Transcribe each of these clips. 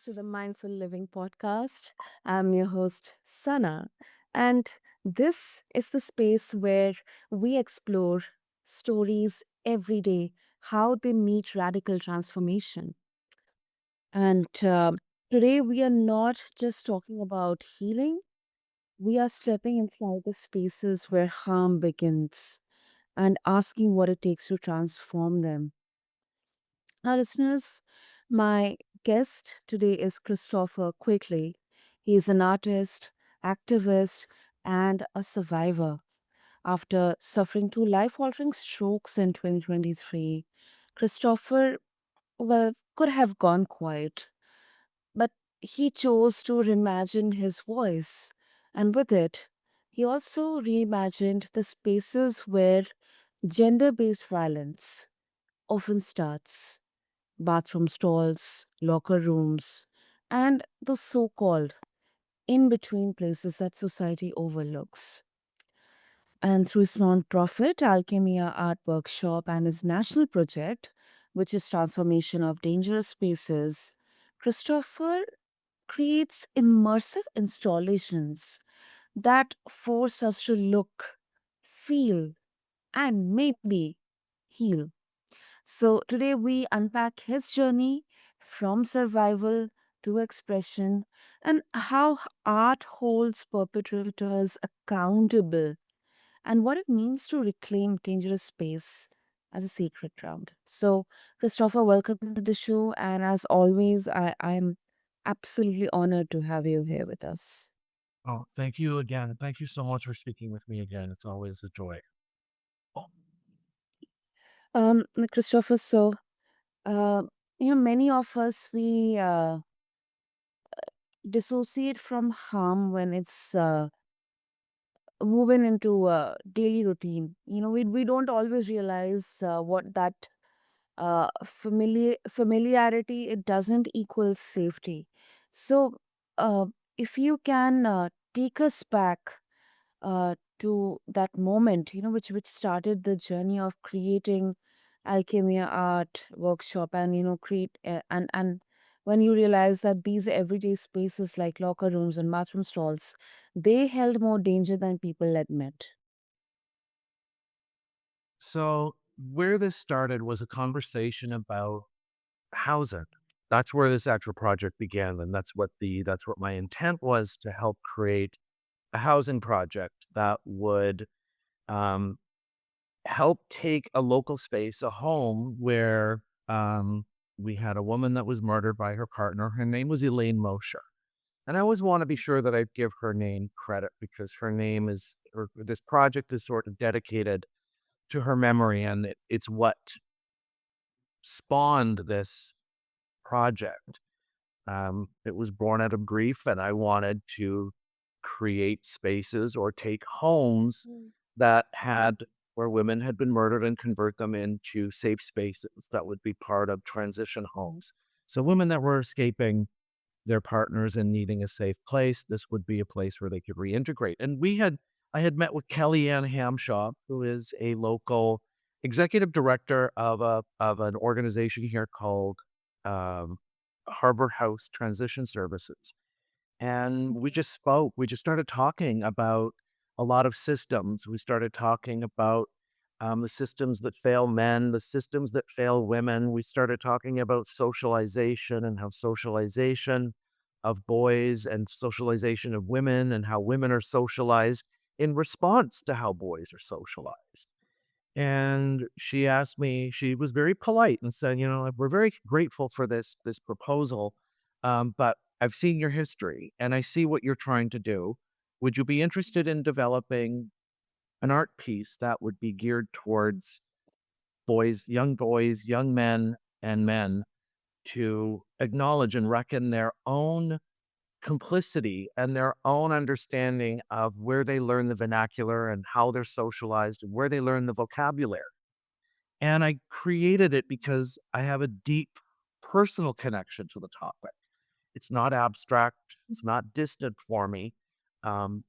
listeners to the Mindful Living podcast. I'm your host, Sana, and this is the space where we explore stories every day, how they meet radical transformation. And today we are not just talking about healing, we are stepping inside the spaces where harm begins and asking what it takes to transform them. Now, listeners, my guest today is Christopher Quigley. He is an artist, activist, and a survivor. After suffering two life altering strokes in 2023, Christopher, well, could have gone quiet, but he chose to reimagine his voice. And with it, he also reimagined the spaces where gender based violence often starts: bathroom stalls, locker rooms, and the so called in between places that society overlooks. And through his non-profit Alchemia Art Workshop and his national project, which is transformation of dangerous spaces, Christopher creates immersive installations that force us to look, feel, and maybe heal. So, today we unpack his journey from survival to expression and how art holds perpetrators accountable and what it means to reclaim dangerous space as a sacred ground. So, Christopher, welcome to the show. And as always, I'm absolutely honored to have you here with us. Oh, thank you again. Thank you so much for speaking with me again. It's always a joy. Oh, Christopher, so, uh, many of us, we dissociate from harm when it's woven into a daily routine. We don't always realize what that familiarity, it doesn't equal safety. So, uh, if you can take us back to that moment, which started the journey of creating Alchemia Art Workshop, and create and when you realize that these everyday spaces like locker rooms and bathroom stalls, they held more danger than people admit. so where this started was a conversation about housing. That's where this actual project began, and that's what my intent was, to help create a housing project that would um, help take a local space, a home where we had a woman that was murdered by her partner. Her name was Elaine Mosher. And I always want to be sure that I give her name credit, because her name is, or this project is sort of dedicated to her memory. And it's what spawned this project. It was born out of grief, and I wanted to create spaces or take homes Mm. that had, where women had been murdered, and convert them into safe spaces that would be part of transition homes. So women that were escaping their partners and needing a safe place, this would be a place where they could reintegrate. And I had met with Kellyanne Hamshaw, who is a local executive director of an organization here called um, Harbor House Transition Services. And we just spoke. We just started talking about a lot of systems. We started talking about the systems that fail men, the systems that fail women. We started talking about socialization, and how socialization of boys and socialization of women, and how women are socialized in response to how boys are socialized. And she asked me, she was very polite and said, we're very grateful for this proposal, but I've seen your history and I see what you're trying to do. Would you be interested in developing an art piece that would be geared towards boys, young men, and men, to acknowledge and reckon their own complicity and their own understanding of where they learn the vernacular and how they're socialized and where they learn the vocabulary? And I created it because I have a deep personal connection to the topic. It's not abstract, it's not distant for me,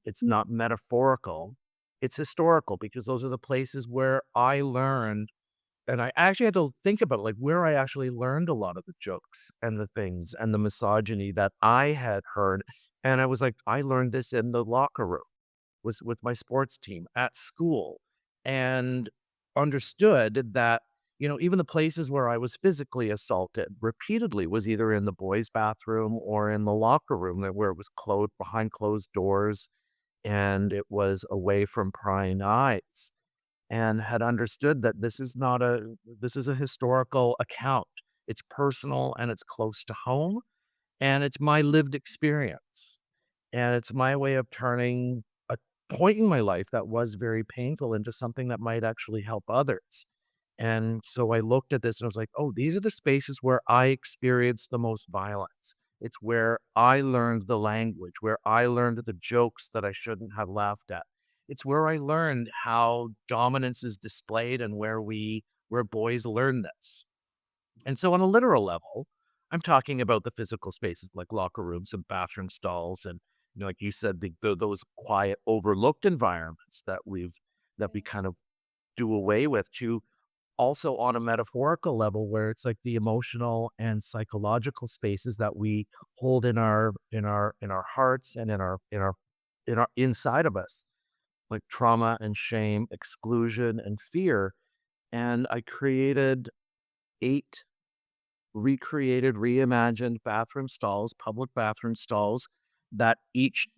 it's not metaphorical, it's historical, because those are the places where I learned and I actually had to think about, like, where I actually learned a lot of the jokes and the things and the misogyny that I had heard, and I was like, I learned this in the locker room, was with my sports team at school, and understood that, even the places where I was physically assaulted repeatedly was either in the boys' bathroom or in the locker room, where it was closed behind closed doors, and it was away from prying eyes, and had understood that this is a historical account. It's personal and it's close to home, and it's my lived experience. And it's my way of turning a point in my life that was very painful into something that might actually help others. And so I looked at this and I was like, oh, these are the spaces where I experienced the most violence. It's where I learned the language, where I learned the jokes that I shouldn't have laughed at. It's where I learned how dominance is displayed and where boys learn this. And so on a literal level, I'm talking about the physical spaces like locker rooms and bathroom stalls and, like you said, those quiet, overlooked environments that we kind of do away with, to also on a metaphorical level where it's like the emotional and psychological spaces that we hold in our hearts and in our inside of us, like trauma and shame, exclusion and fear. And I created 8 recreated, reimagined bathroom stalls, public bathroom stalls that each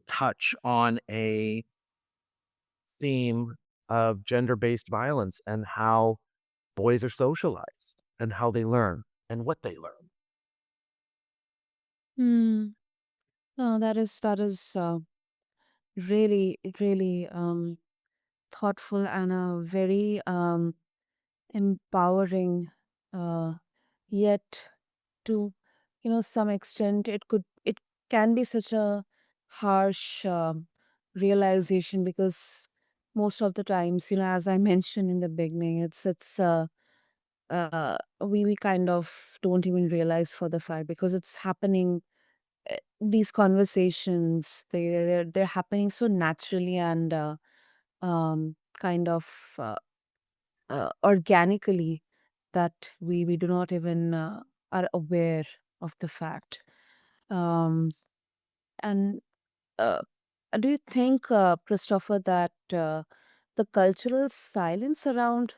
touch on a theme of gender-based violence and how boys are socialized and how they learn and what they learn. Hmm. No, that is really, really thoughtful and a very empowering, uh, yet to some extent it can be such a harsh realization, because most of the times, as I mentioned in the beginning, we kind of don't even realize for the fact, because it's happening. These conversations, they're happening so naturally and kind of organically, that we do not even are aware of the fact. Um, and uh, do you think, Christopher, that the cultural silence around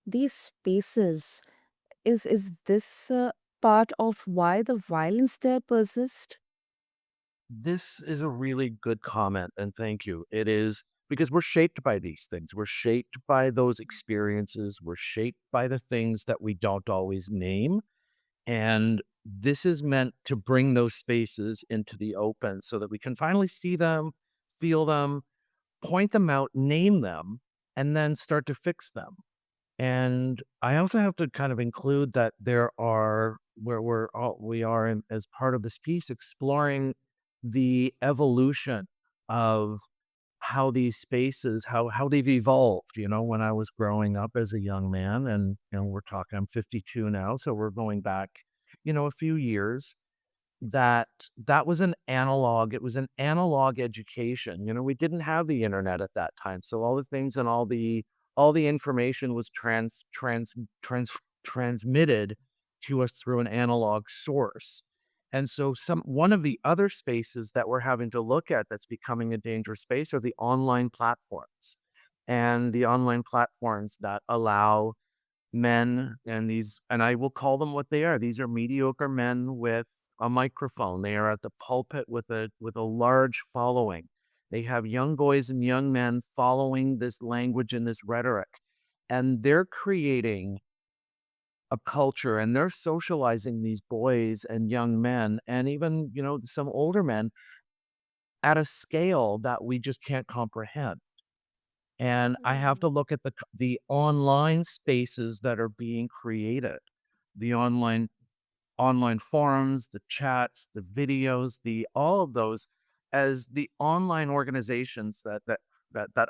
these spaces is this part of why the violence there persists? This is a really good comment, and thank you. It is because we're shaped by these things. We're shaped by those experiences. We're shaped by the things that we don't always name. And this is meant to bring those spaces into the open so that we can finally see them, feel them, point them out, name them, and then start to fix them. And I also have to kind of include that there are where we are in, as part of this piece, exploring the evolution of how these spaces, how they've evolved. When I was growing up as a young man, and we're talking, I'm 52 now, so we're going back, a few years, that was an analog, it was an analog education. We didn't have the internet at that time, so all the things and all the information was transmitted to us through an analog source. And so one of the other spaces that we're having to look at that's becoming a dangerous space are the online platforms. And the online platforms that allow men, and I will call them what they are. These are mediocre men with a microphone. They are at the pulpit with a large following. They have young boys and young men following this language and this rhetoric. And they're creating a culture, and they're socializing these boys and young men and even, some older men at a scale that we just can't comprehend. And I have to Mm. look at the online spaces that are being created, the online forums, the chats, the videos, the all of those, as the online organizations that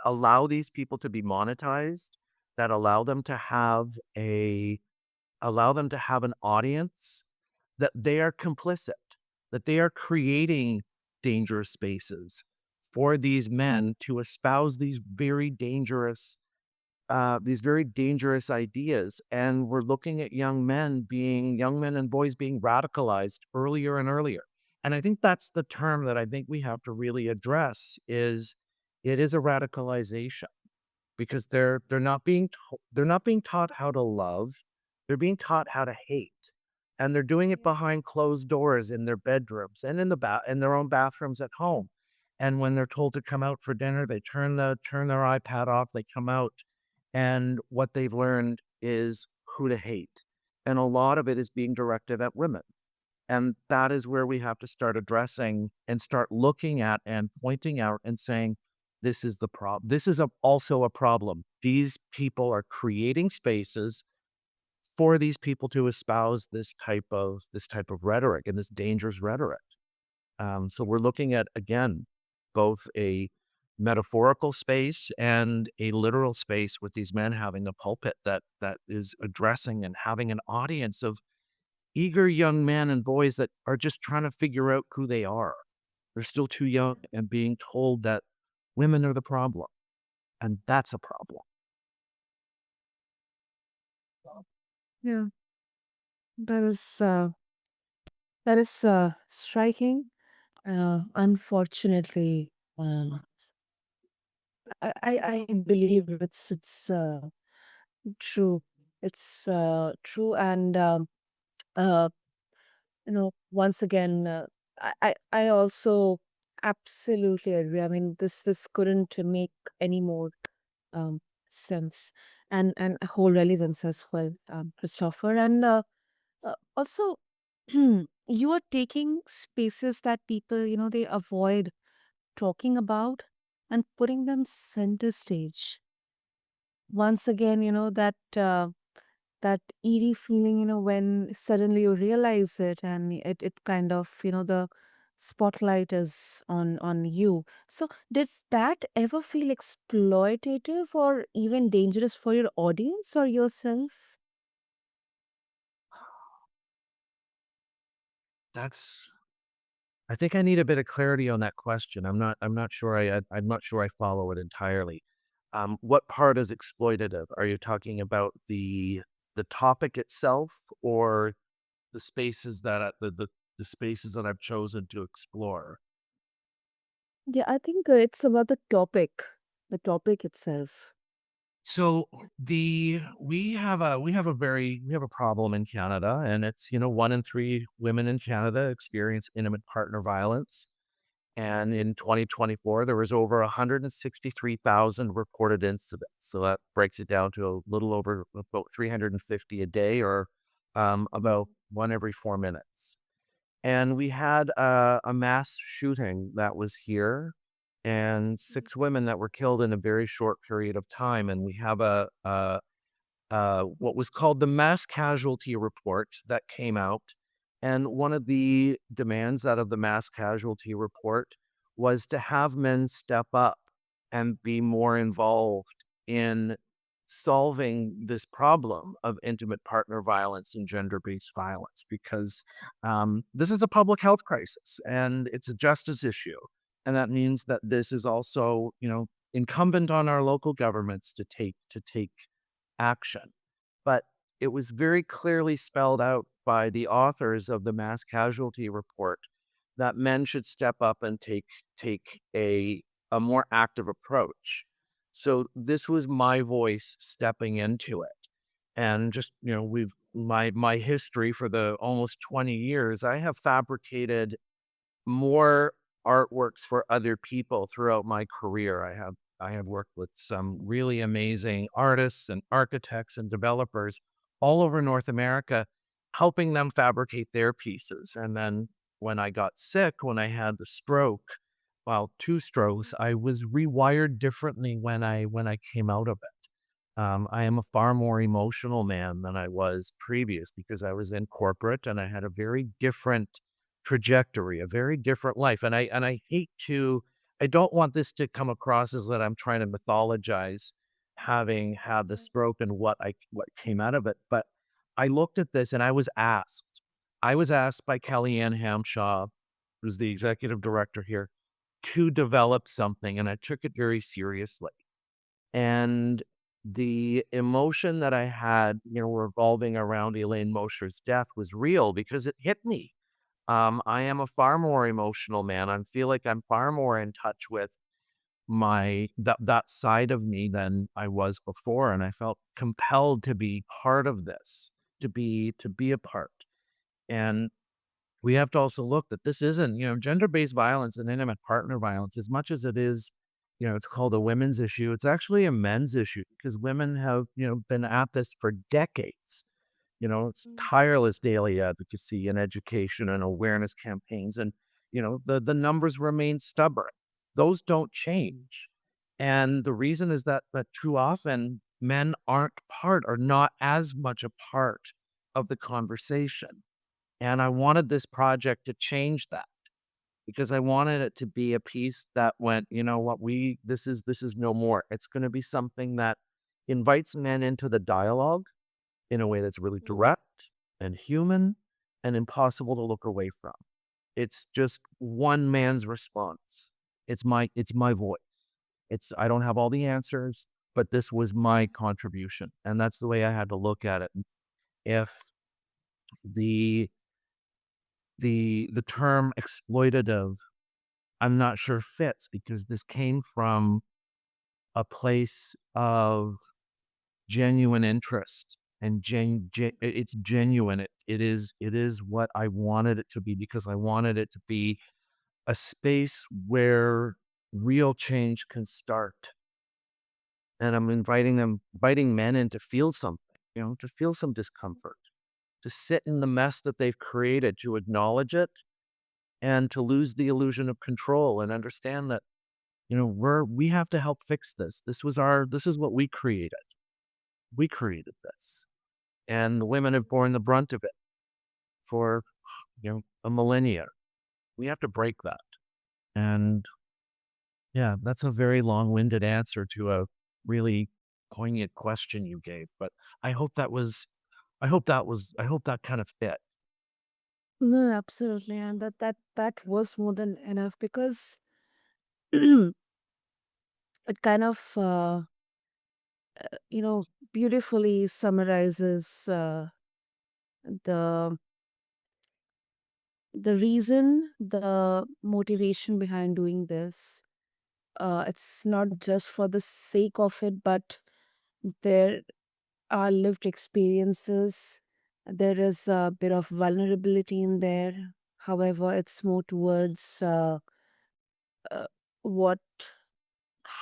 allow these people to be monetized, that allow them to have an audience, that they are complicit, that they are creating dangerous spaces for these men to espouse these very dangerous these very dangerous ideas, and we're looking at young men and boys being radicalized earlier and earlier. And I think that's the term that I think we have to really address is it is a radicalization because they're not being taught how to love, they're being taught how to hate. And they're doing it Yeah. behind closed doors in their bedrooms and in their own bathrooms at home. And when they're told to come out for dinner, they turn their iPad off, they come out, and what they've learned is who to hate. And a lot of it is being directed at women. And that is where we have to start addressing and start looking at and pointing out and saying, this is the problem. This is also a problem. These people are creating spaces for these people to espouse this type of rhetoric and this dangerous rhetoric. So we're looking at again both a metaphorical space and a literal space with these men having a pulpit that is addressing and having an audience of eager young men and boys that are just trying to figure out who they are. They're still too young and being told that women are the problem, and that's a problem. Yeah, that is striking. Unfortunately, I believe it's true. It's true, and uh, once again, I also absolutely agree. I mean, this couldn't make any more um sense and a whole relevance as well, Christopher. And also, you are taking spaces that people, they avoid talking about and putting them center stage. Once again, that eerie feeling, when suddenly you realize it and it kind of, the spotlight is on you. So did that ever feel exploitative or even dangerous for your audience or yourself? That's I think I need a bit of clarity on that question. I'm not sure I follow it entirely. What part is exploitative? Are you talking about the topic itself or the spaces that the spaces that I've chosen to explore? Yeah, I think it's about the topic itself. So we have a problem in Canada, and it's, you know, 1 in 3 women in Canada experience intimate partner violence. And in 2024, there was over 163,000 reported incidents. So that breaks it down to a little over about 350 a day, or about one every 4 minutes. And we had a mass shooting that was here, and 6 women that were killed in a very short period of time. And we have what was called the mass casualty report that came out. And one of the demands out of the mass casualty report was to have men step up and be more involved in solving this problem of intimate partner violence and gender based violence because this is a public health crisis and it's a justice issue. And that means that this is also, you know, incumbent on our local governments to take action. But it was very clearly spelled out by the authors of the mass casualty report that men should step up and take a more active approach. So this was my voice stepping into it. And just, you know, we've my history for the almost 20 years, I have fabricated more artworks for other people throughout my career. I have worked with some really amazing artists and architects and developers all over North America, helping them fabricate their pieces. And then when I got sick, when I had the stroke, well, 2 strokes, I was rewired differently when I came out of it. I am a far more emotional man than I was previous because I was in corporate and I had a very different trajectory, a very different life. And I hate to I don't want this to come across as that I'm trying to mythologize having had the stroke and what came out of it. But I looked at this and I was asked by Kellyanne Hampshaw, who's the executive director here, to develop something, and I took it very seriously. And the emotion that I had, revolving around Elaine Mosher's death was real because it hit me. I am a far more emotional man. I feel like I'm far more in touch with that side of me than I was before, and I felt compelled to be part of this, to be a part. And we have to also look that this isn't, gender-based violence and intimate partner violence, as much as it is, it's called a women's issue, it's actually a men's issue because women have, been at this for decades. It's Mm. tireless daily advocacy and education and awareness campaigns. And, the numbers remain stubborn. Those don't change. And the reason is that too often men aren't part or not as much a part of the conversation. And I wanted this project to change that because I wanted it to be a piece that went, you know what, this is no more. It's going to be something that invites men into the dialogue in a way that's really direct and human and impossible to look away from. It's just one man's response. It's my voice. I don't have all the answers, but this was my contribution. And that's the way I had to look at it. If the the term exploitative, I'm not sure fits because this came from a place of genuine interest and it's genuine. It is what I wanted it to be because I wanted it to be a space where real change can start. And I'm inviting men in to feel something, to feel some discomfort, to sit in the mess that they've created, to acknowledge it and to lose the illusion of control and understand that, we have to help fix this. This is what we created. We created this. And the women have borne the brunt of it for, a millennia. We have to break that. And yeah, that's a very long-winded answer to a really poignant question you gave, but I hope that was I hope that kind of fit. No, absolutely, and that was more than enough because it kind of beautifully summarizes the reason, the motivation behind doing this. It's not just for the sake of it, but there are lived experiences. There is a bit of vulnerability in there. However, it's more towards uh, what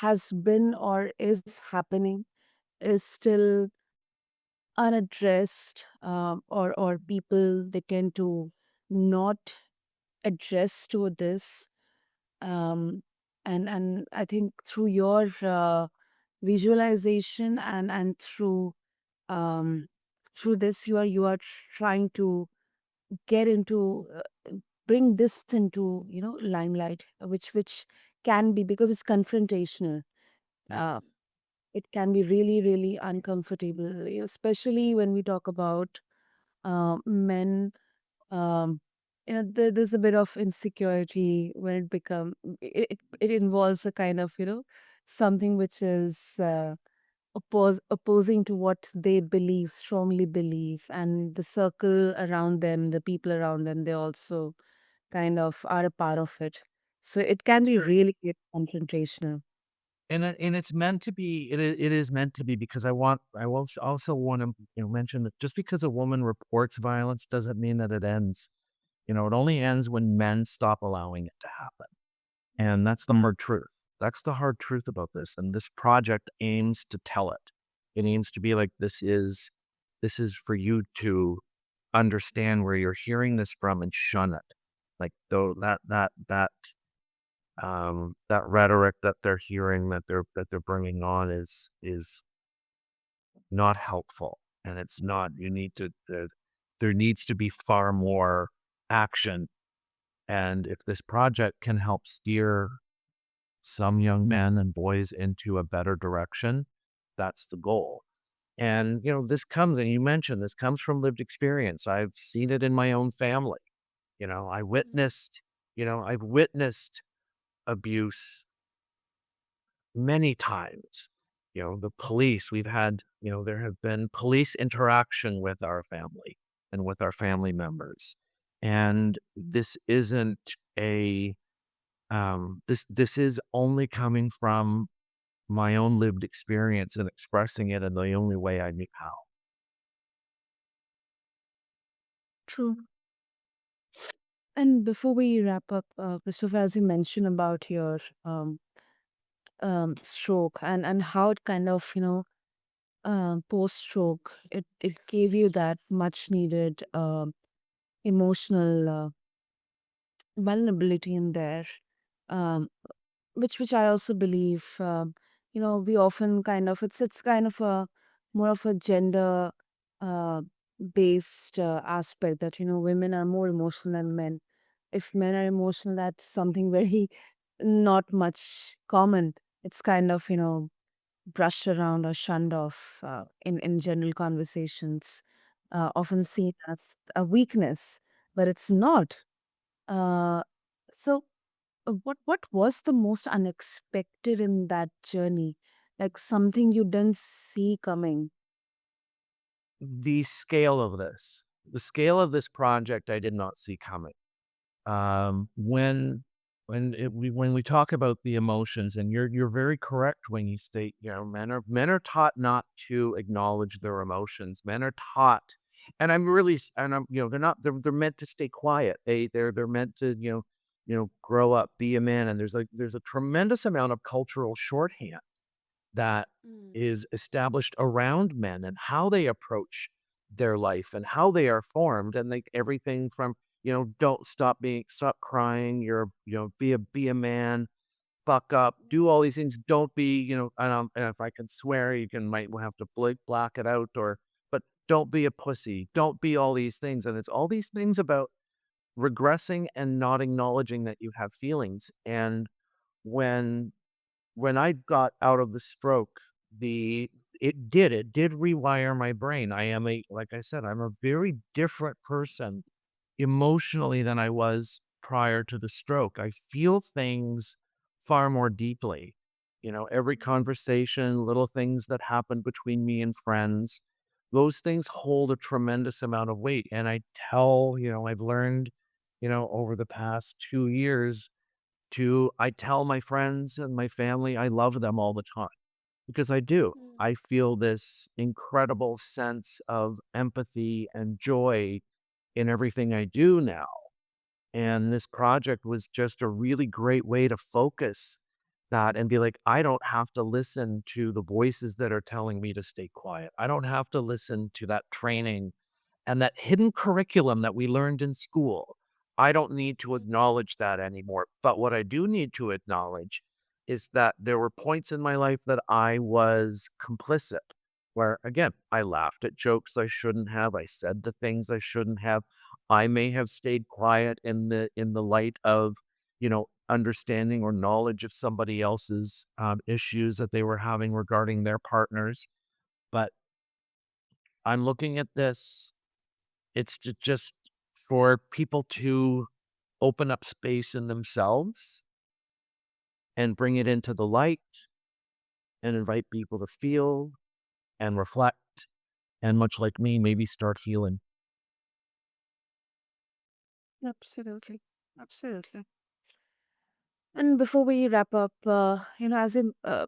has been or is happening is still unaddressed, or people they tend to not address to this. um, and I think through your visualization and um, through this you are trying to get into bring this into limelight, which can be, because it's confrontational. Yes. uh, it can be really really uncomfortable, especially when we talk about men. um there's a bit of insecurity when it involves a kind of something which is opposing to what they believe, strongly believe, and the circle around them, the people around them, they also kind of are a part of it. So it can be Sure. really confrontational. And it's meant to be it is meant to be because I will also wanna, mention that just because a woman reports violence doesn't mean that it ends. It only ends when men stop allowing it to happen. And that's the hard truth. That's the hard truth about this, and this project aims to tell it. It aims to be like, this is for you to understand where you're hearing this from and shun it. Like, though that rhetoric that they're hearing, that they're bringing on is not helpful, and it's not you need to there needs to be far more action, and if this project can help steer some young men and boys into a better direction, that's the goal. And, and you mentioned this comes from lived experience. I've seen it in my own family. I've witnessed abuse many times. The police, we've had, there have been police interaction with our family and with our family members. And this isn't a, this is only coming from my own lived experience and expressing it in the only way I knew how. True. And before we wrap up, Christopher, as you mentioned about your stroke and how it kind of, post stroke, it gave you that much needed emotional vulnerability in there, um, which I also believe, we often kind of it's kind of a more of a gender uh, based aspect that women are more emotional than men. If men are emotional, that's something very not much common. It's kind of brushed around or shunned off in general conversations, often seen as a weakness, but it's not. Uh, so, what was the most unexpected in that journey? Like something you didn't see coming. The scale of this project, I did not see coming. When we talk about the emotions, and you're very correct when you state, men are taught not to acknowledge their emotions. Men are taught, and I'm they're meant to stay quiet. They're meant to grow up, be a man, and there's a tremendous amount of cultural shorthand that Mm, is established around men and how they approach their life and how they are formed, and like everything from don't stop crying, be a man, buck up, do all these things, don't be, and if I can swear, you can might have to black it out, or but don't be a pussy, don't be all these things, and it's all these things about regressing and not acknowledging that you have feelings. And when I got out of the stroke, the it did rewire my brain. Like I said, I'm a very different person emotionally than I was prior to the stroke. I feel things far more deeply. Every conversation, little things that happen between me and friends, those things hold a tremendous amount of weight. And I've learned, over the past 2 years I tell my friends and my family I love them all the time because I do. mm, I feel this incredible sense of empathy and joy in everything I do now. And this project was just a really great way to focus that and be like, I don't have to listen to the voices that are telling me to stay quiet. I don't have to listen to that training and that hidden curriculum that we learned in school. I don't need to mm, acknowledge that anymore. But what I do need to acknowledge is that there were points in my life that I was complicit, where again, I laughed at jokes I shouldn't have. I said the things I shouldn't have. I may have stayed quiet in the light of, understanding or knowledge of somebody else's issues that they were having regarding their partners. But I'm looking at this, it's just for people to open up space in themselves and bring it into the light and invite people to feel and reflect, and much like me, maybe start healing. absolutely. Absolutely. And before we wrap up, as in, I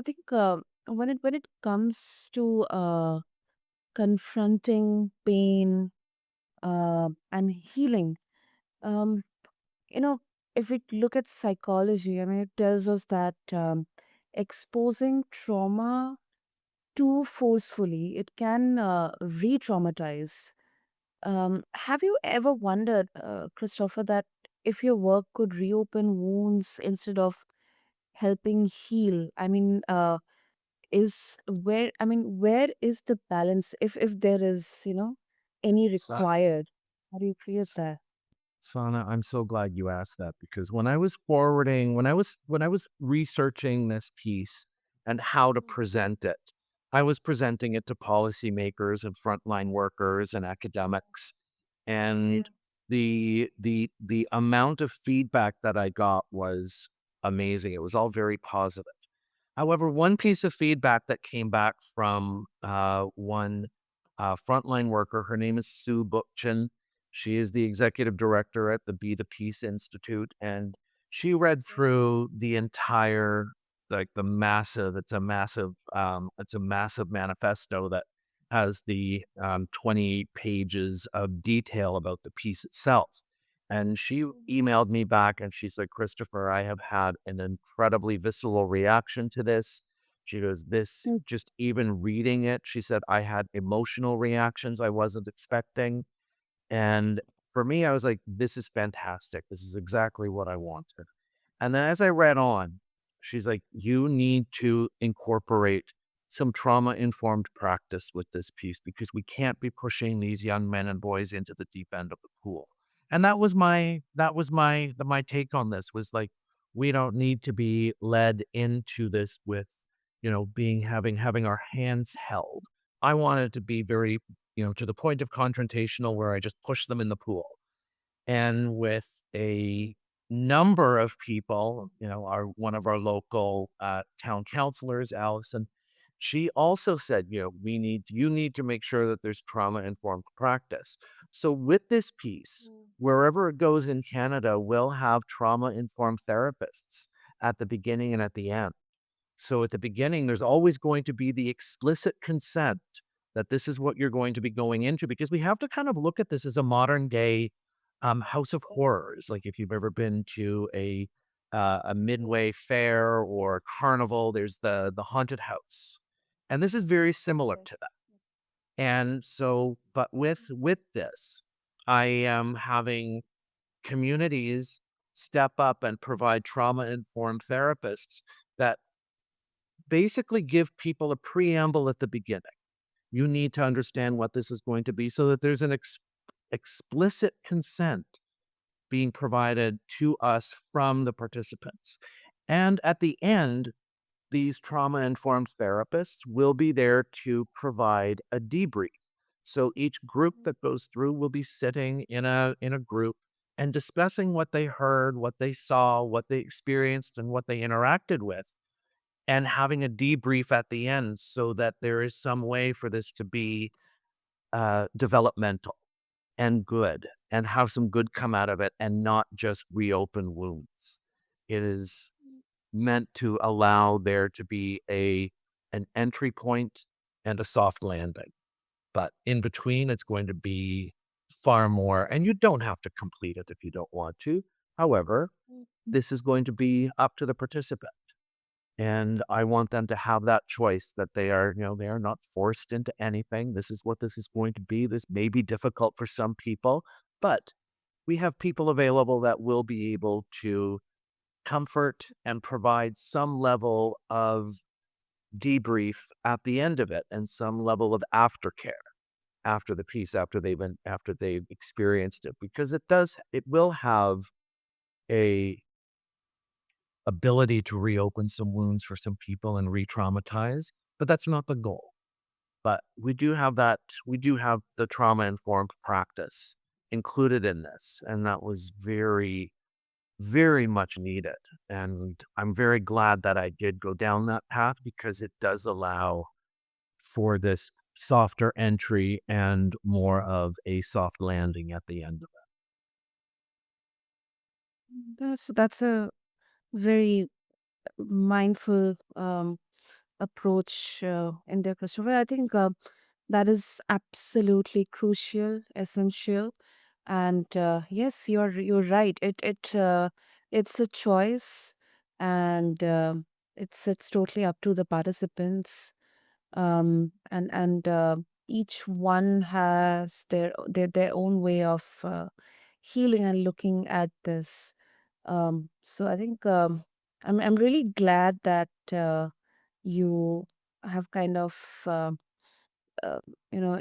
think when it comes to confronting pain and healing, um, you know, if we look at psychology, I mean, it tells us that exposing trauma too forcefully, it can re-traumatize. Have you ever wondered, Christopher, that if your work could reopen wounds instead of helping heal? I mean, where is the balance if there is, any Sa- required? How do you create S- that? Sana, I'm so glad you asked that because when I was researching this piece and how to present it, I was presenting it to policymakers and frontline workers and academics. Yeah. And the amount of feedback that I got was amazing. It was all very positive. However, one piece of feedback that came back from one frontline worker, her name is Sue Bookchin. She is the executive director at the Be the Peace Institute, and she read through the entire, like the massive. It's a massive manifesto that has the 20 pages of detail about the piece itself. And she emailed me back and she's like, Christopher, I have had an incredibly visceral reaction to this. She goes, this just even reading it, she said, I had emotional reactions I wasn't expecting. And for me, I was like, this is fantastic. This is exactly what I wanted. And then as I read on, she's like, you need to incorporate some trauma informed practice with this piece because we can't be pushing these young men and boys into the deep end of the pool. And that was my take on this was like, we don't need to be led into this with, being having our hands held. I want it to be very, to the point of confrontational where I just push them in the pool. And with a number of people, our one of our local town councilors, Allison, she also said, you need to make sure that there's trauma informed practice. So with this piece, wherever it goes in Canada, we'll have trauma informed therapists at the beginning and at the end. So at the beginning, there's always going to be the explicit consent that this is what you're going to be going into because we have to kind of look at this as a modern day house of horrors. Like if you've ever been to a midway fair or carnival, there's the haunted house, and this is very similar to that. And so, but with this, I am having communities step up and provide trauma informed therapists that basically give people a preamble at the beginning. You need to understand what this is going to be so that there's an explicit consent being provided to us from the participants. And at the end, these trauma informed therapists will be there to provide a debrief. So each group that goes through will be sitting in a group and discussing what they heard, what they saw, what they experienced, and what they interacted with and having a debrief at the end so that there is some way for this to be developmental and good and have some good come out of it and not just reopen wounds. It is meant to allow there to be an entry point and a soft landing. But in between, it's going to be far more, and you don't have to complete it if you don't want to. However, this is going to be up to the participant. And I want them to have that choice that they are not forced into anything. This is what this is going to be. This may be difficult for some people, but we have people available that will be able to comfort and provide some level of debrief at the end of it and some level of aftercare after the piece, after they've experienced it, because it will have a ability to reopen some wounds for some people and re-traumatize, but that's not the goal. But we do have the trauma-informed practice included in this, and that was very, very much needed. And I'm very glad that I did go down that path because it does allow for this softer entry and more of a soft landing at the end of it. That's a very mindful approach in there, Christopher. I think that is absolutely crucial, essential, and yes, you're right. It's a choice, and it's totally up to the participants, and each one has their own way of healing and looking at this. So I think I'm really glad that you have kind of uh,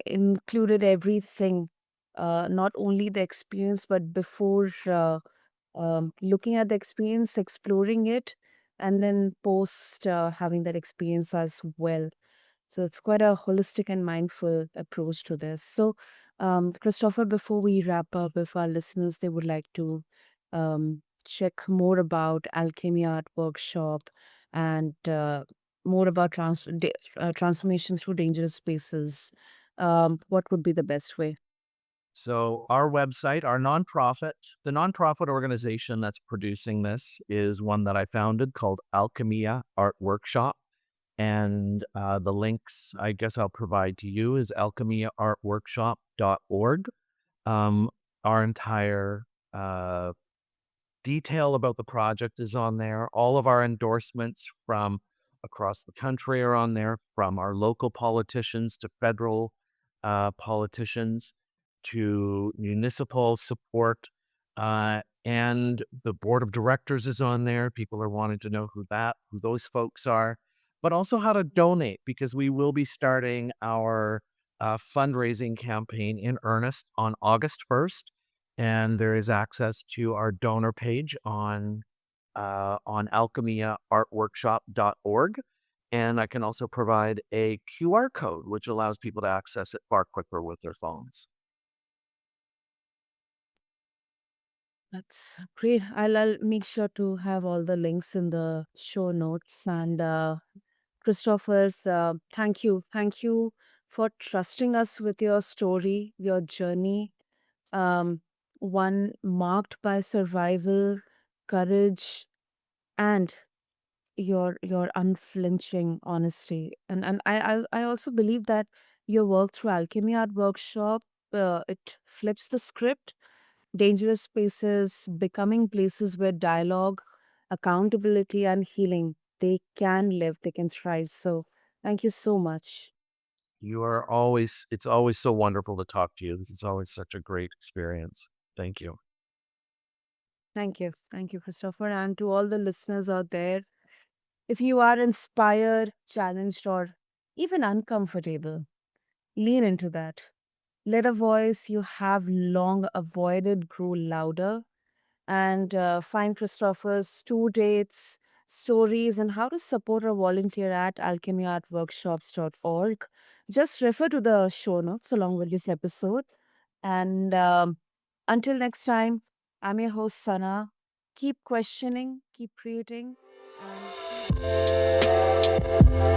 included everything, not only the experience, but before looking at the experience, exploring it, and then post having that experience as well. So it's quite a holistic and mindful approach to this. So, Christopher, before we wrap up, if our listeners they would like to check more about Alchemia Art Workshop and more about transformation through dangerous spaces, what would be the best way? So our website, the nonprofit organization that's producing this is one that I founded called Alchemia Art Workshop. And the links I guess I'll provide to you is alchemiaartworkshop.org. Um, our entire detail about the project is on there. All of our endorsements from across the country are on there, from our local politicians to federal politicians to municipal support. And the board of directors is on there. People are wanting to know who those folks are, but also how to donate, because we will be starting our fundraising campaign in earnest on August 1st, and there is access to our donor page on alchemiaartworkshop.org. And I can also provide a QR code, which allows people to access it far quicker with their phones. That's great. I'll make sure to have all the links in the show notes. And Christopher, thank you for trusting us with your story, your journey, um, one marked by survival, courage, and your unflinching honesty. And I also believe that your work through Alchemy Art Workshop, it flips the script. Dangerous spaces becoming places where dialogue, accountability, and healing, they can live, they can thrive. So thank you so much. It's always so wonderful to talk to you. It's always such a great experience. Thank you. Thank you, Christopher. And to all the listeners out there, if you are inspired, challenged, or even uncomfortable, lean into that. Let a voice you have long avoided grow louder, and find Christopher's tour dates, stories, and how to support or volunteer at alchemyartworkshops.org. Just refer to the show notes along with this episode. And until next time, I'm your host, Sana. Keep questioning, keep creating, and